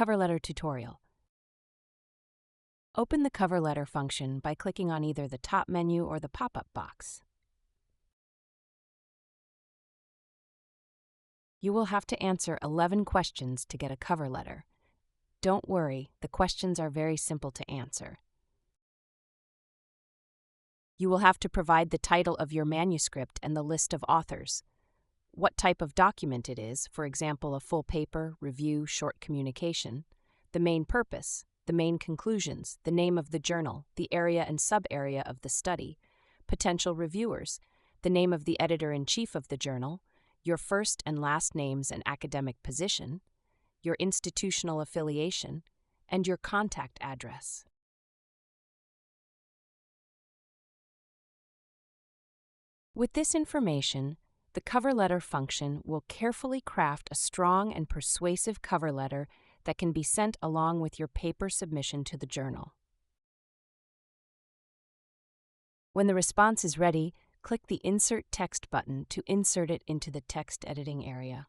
Cover Letter Tutorial. Open the Cover Letter function by clicking on either the top menu or the pop-up box. You will have to answer 11 questions to get a cover letter. Don't worry, the questions are very simple to answer. You will have to provide the title of your manuscript and the list of authors, what type of document it is, for example, a full paper, review, short communication, the main purpose, the main conclusions, the name of the journal, the area and sub-area of the study, potential reviewers, the name of the editor-in-chief of the journal, your first and last names and academic position, your institutional affiliation, and your contact address. With this information, the cover letter function will carefully craft a strong and persuasive cover letter that can be sent along with your paper submission to the journal. When the response is ready, click the Insert Text button to insert it into the text editing area.